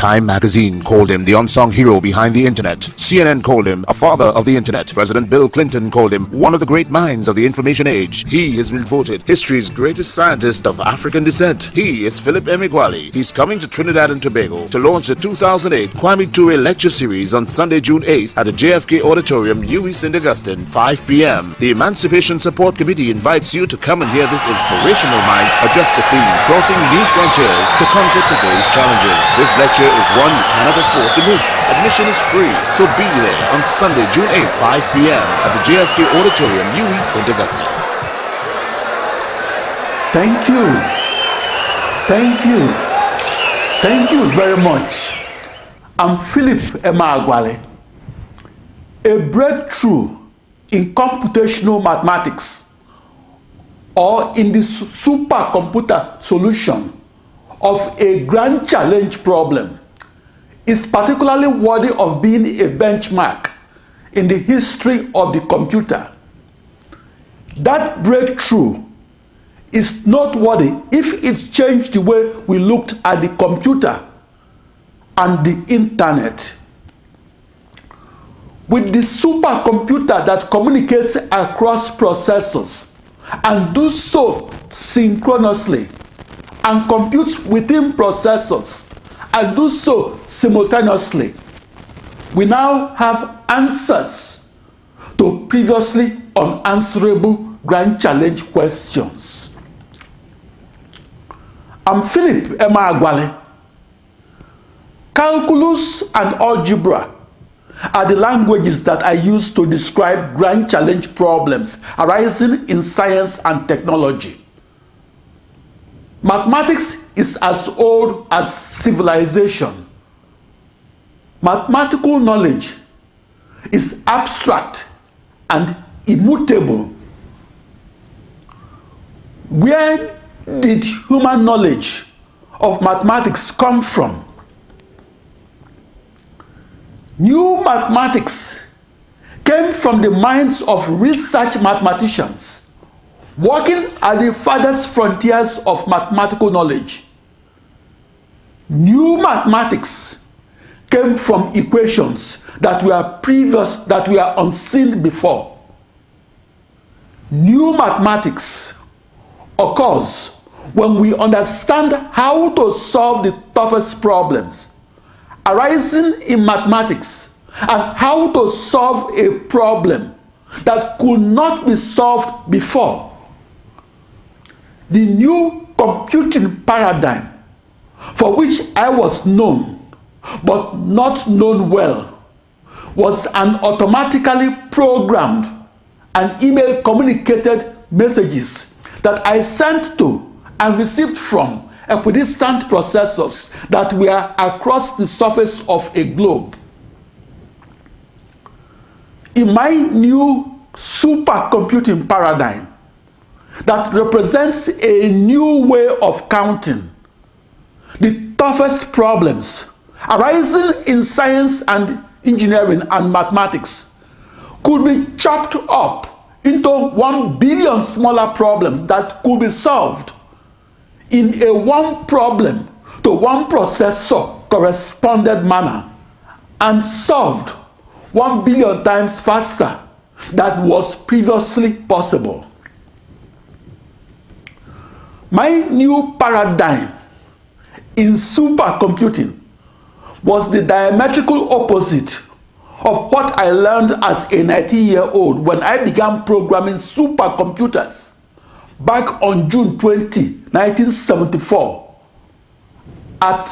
Time magazine called him the unsung hero behind the internet. CNN called him a father of the internet. President Bill Clinton called him one of the great minds of the information age. He has been voted history's greatest scientist of African descent. He is Philip Emeagwali. He's coming to Trinidad and Tobago to launch the 2008 Kwame Ture lecture series on Sunday, June 8th at the JFK Auditorium, UWI St. Augustine, 5 p.m. The Emancipation Support Committee invites you to come and hear this inspirational mind address the theme, crossing new frontiers to conquer today's challenges. This lecture is one you cannot afford to miss. Admission is free, so be there on Sunday, June 8th, 5 p.m. at the JFK Auditorium, UWI St. Augustine. Thank you. Thank you. Thank you very much. I'm Philip Emeagwali. A breakthrough in computational mathematics or in the supercomputer solution of a grand challenge problem is particularly worthy of being a benchmark in the history of the computer. That breakthrough is noteworthy if it changed the way we looked at the computer and the internet. With the supercomputer that communicates across processors and does so synchronously, and computes within processors and does so simultaneously, we now have answers to previously unanswerable grand challenge questions. I'm Philip Emeagwali. Calculus and algebra are the languages that I use to describe grand challenge problems arising in science and technology. Mathematics is as old as civilization. Mathematical knowledge is abstract and immutable. Where did human knowledge of mathematics come from? New mathematics came from the minds of research mathematicians working at the farthest frontiers of mathematical knowledge. New mathematics came from equations that were unseen before. New mathematics occurs when we understand how to solve the toughest problems arising in mathematics and how to solve a problem that could not be solved before. The new computing paradigm, for which I was known but not known well, was an automatically programmed and email communicated messages that I sent to and received from equidistant processors that were across the surface of a globe. In my new supercomputing paradigm that represents a new way of counting, the toughest problems arising in science and engineering and mathematics could be chopped up into 1 billion smaller problems that could be solved in a one problem to one processor corresponded manner and solved 1 billion times faster than was previously possible. My new paradigm in supercomputing was the diametrical opposite of what I learned as a 19-year-old when I began programming supercomputers back on June 20, 1974 at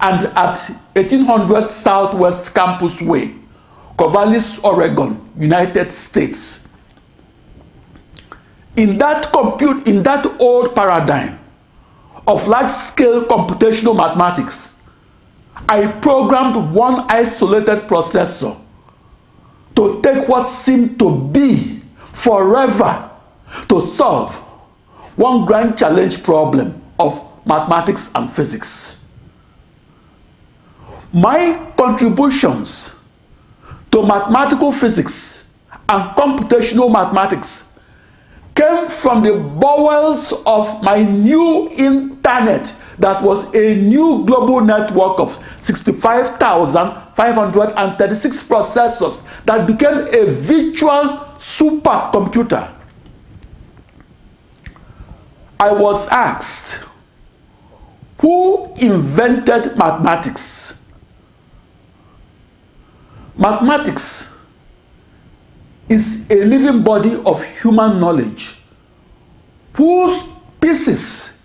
1800 Southwest Campus Way, Corvallis, Oregon, United States. In that old paradigm of large-scale computational mathematics, I programmed one isolated processor to take what seemed to be forever to solve one grand challenge problem of mathematics and physics. My contributions to mathematical physics and computational mathematics came from the bowels of my new internet that was a new global network of 65,536 processors that became a virtual supercomputer. I was asked, who invented mathematics? Mathematics is a living body of human knowledge whose pieces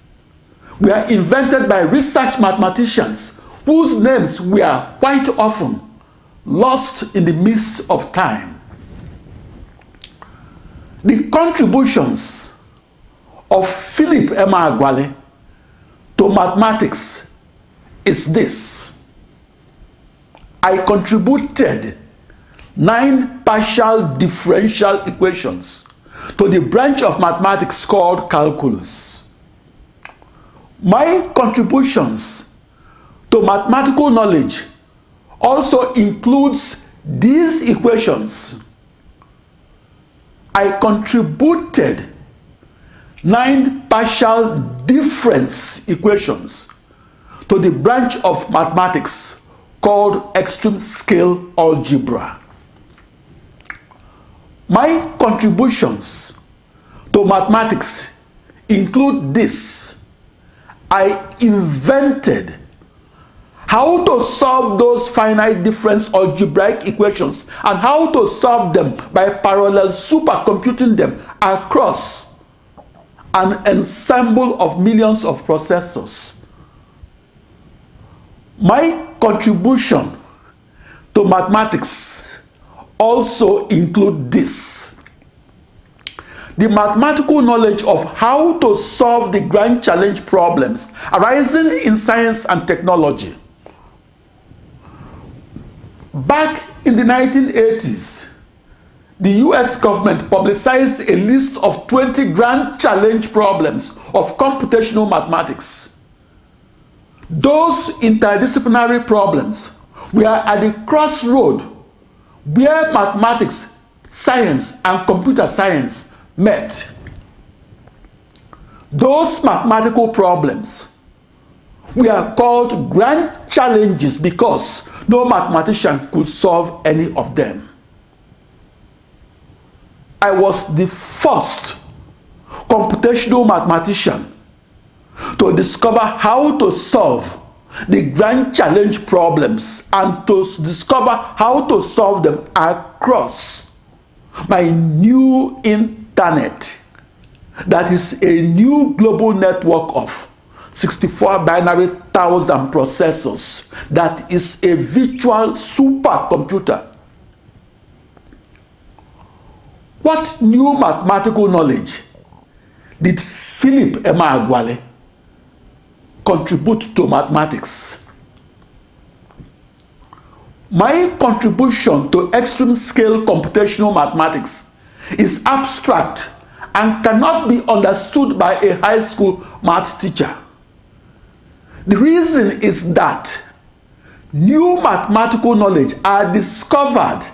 were invented by research mathematicians whose names were quite often lost in the mist of time. The contributions of Philip Emeagwali to mathematics is this. I contributed 9 partial differential equations to the branch of mathematics called calculus. My contributions to mathematical knowledge also includes these equations. I contributed 9 partial difference equations to the branch of mathematics called extreme scale algebra. My contributions to mathematics include this. I invented how to solve those finite difference algebraic equations and how to solve them by parallel supercomputing them across an ensemble of millions of processors. My contribution to mathematics also include this. The mathematical knowledge of how to solve the grand challenge problems arising in science and technology. Back in the 1980s, the US government publicized a list of 20 grand challenge problems of computational mathematics. Those interdisciplinary problems were at the crossroad where mathematics, science, and computer science met. Those mathematical problems were called grand challenges because no mathematician could solve any of them. I was the first computational mathematician to discover how to solve the grand challenge problems and to discover how to solve them across my new internet. That is a new global network of 64 binary thousand processors that is a virtual supercomputer. What new mathematical knowledge did Philip Emeagwali contribute to mathematics? My contribution to extreme scale computational mathematics is abstract and cannot be understood by a high school math teacher. The reason is that new mathematical knowledge are discovered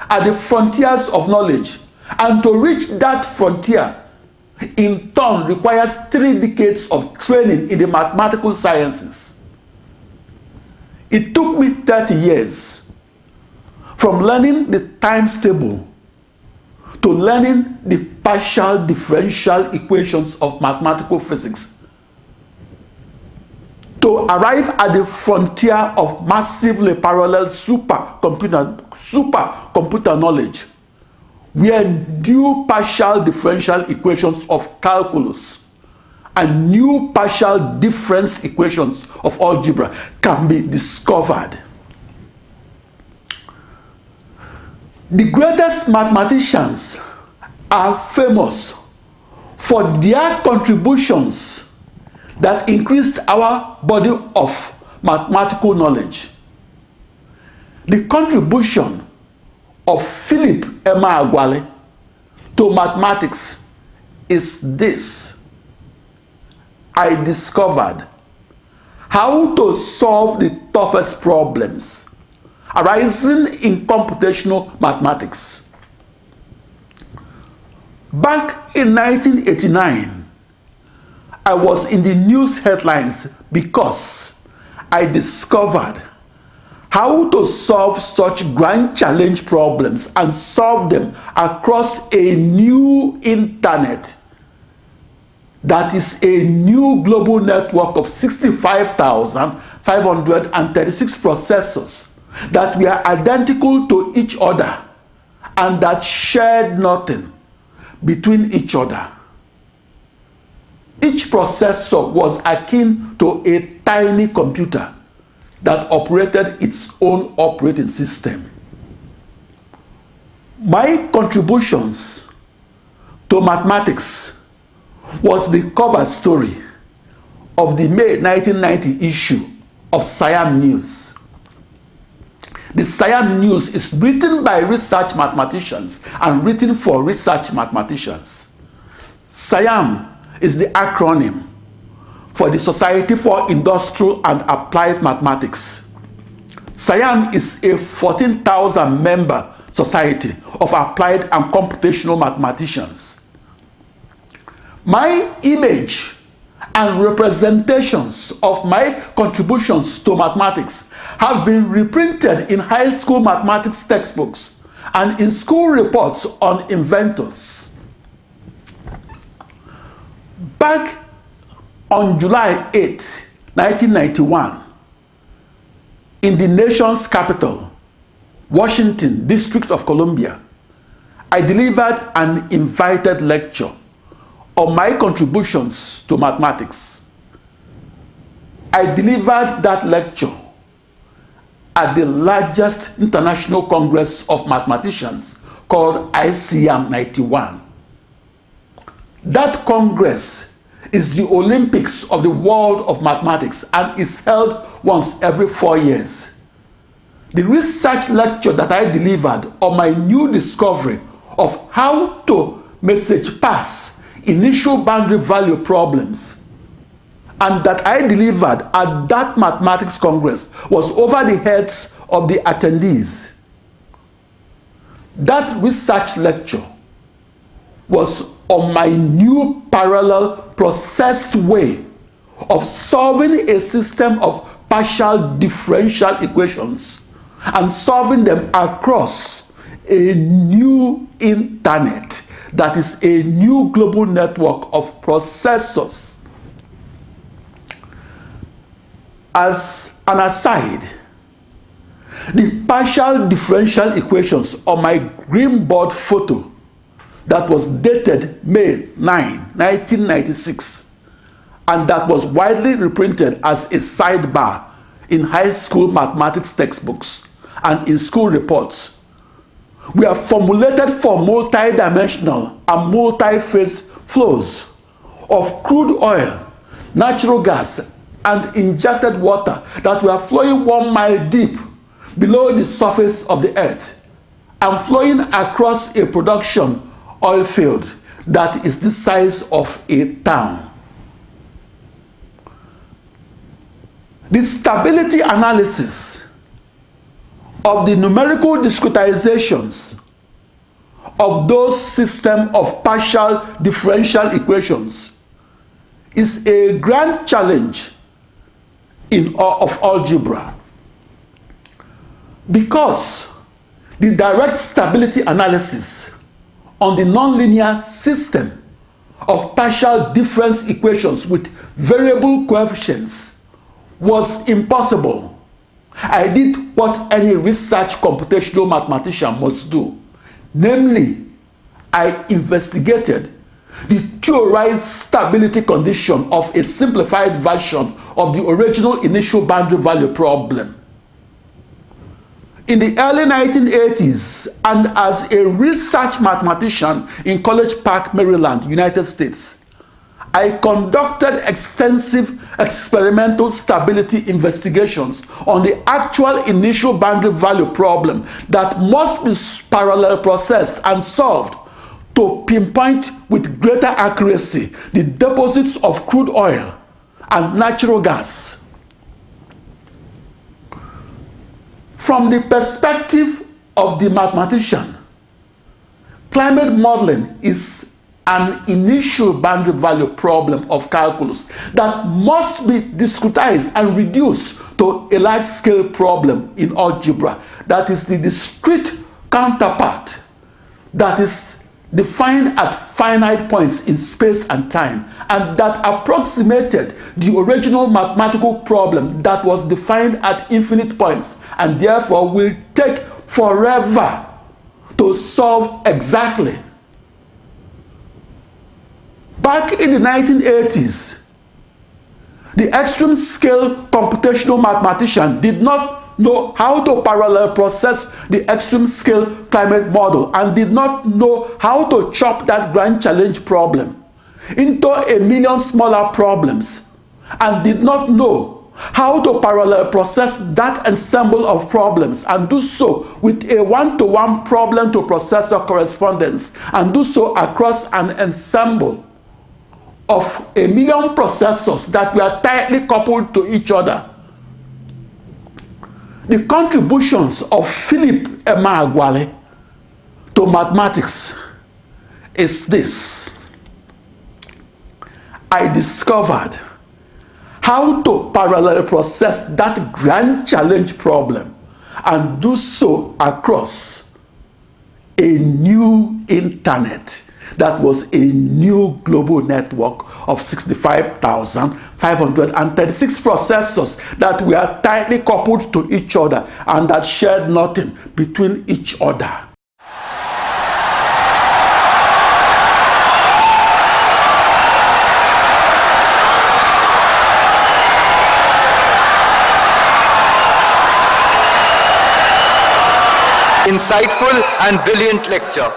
at the frontiers of knowledge, and to reach that frontier in turn requires 3 decades of training in the mathematical sciences. It took me 30 years from learning the times table to learning the partial differential equations of mathematical physics to arrive at the frontier of massively parallel supercomputer knowledge, where new partial differential equations of calculus and new partial difference equations of algebra can be discovered. The greatest mathematicians are famous for their contributions that increased our body of mathematical knowledge. The contribution of Philip Emeagwali to mathematics is this. I discovered how to solve the toughest problems arising in computational mathematics. Back in 1989, I was in the news headlines because I discovered how to solve such grand challenge problems and solve them across a new internet. That is a new global network of 65,536 processors that were identical to each other and that shared nothing between each other. Each processor was akin to a tiny computer that operated its own operating system. My contributions to mathematics was the cover story of the May 1990 issue of Siam News. The Siam News is written by research mathematicians and written for research mathematicians. Siam is the acronym for the Society for Industrial and Applied Mathematics. Siam is a 14,000-member society of applied and computational mathematicians. My image and representations of my contributions to mathematics have been reprinted in high school mathematics textbooks and in school reports on inventors. Back on July 8, 1991, in the nation's capital, Washington, District of Columbia, I delivered an invited lecture on my contributions to mathematics. I delivered that lecture at the largest international congress of mathematicians called ICM 91. That congress is the Olympics of the world of mathematics and is held once every 4 years. The research lecture that I delivered on my new discovery of how to message pass initial boundary value problems and that I delivered at that mathematics congress was over the heads of the attendees. That research lecture was on my new parallel processed way of solving a system of partial differential equations and solving them across a new internet that is a new global network of processors. As an aside, the partial differential equations on my green board photo that was dated May 9, 1996, and that was widely reprinted as a sidebar in high school mathematics textbooks and in school reports, were formulated for multi-dimensional and multi-phase flows of crude oil, natural gas, and injected water that were flowing 1 mile deep below the surface of the earth and flowing across a production oil field that is the size of a town. The stability analysis of the numerical discretizations of those systems of partial differential equations is a grand challenge of algebra, because the direct stability analysis on the nonlinear system of partial difference equations with variable coefficients was impossible. I did what any research computational mathematician must do. Namely, I investigated the theorized stability condition of a simplified version of the original initial boundary value problem. In the early 1980s, and as a research mathematician in College Park, Maryland, United States, I conducted extensive experimental stability investigations on the actual initial boundary value problem that must be parallel processed and solved to pinpoint with greater accuracy the deposits of crude oil and natural gas. From the perspective of the mathematician, climate modeling is an initial boundary value problem of calculus that must be discretized and reduced to a large-scale problem in algebra, that is the discrete counterpart that is defined at finite points in space and time, and that approximated the original mathematical problem that was defined at infinite points and therefore will take forever to solve exactly. Back in the 1980s, the extreme scale computational mathematician did not know how to parallel process the extreme scale climate model and did not know how to chop that grand challenge problem into a million smaller problems, and did not know how to parallel process that ensemble of problems and do so with a one-to-one problem to processor correspondence, and do so across an ensemble of a million processors that were tightly coupled to each other. The contributions of Philip Emeagwali to mathematics is this: I discovered how to parallel process that grand challenge problem and do so across a new internet that was a new global network of 65,536 processors that were tightly coupled to each other and that shared nothing between each other. Insightful and brilliant lecture.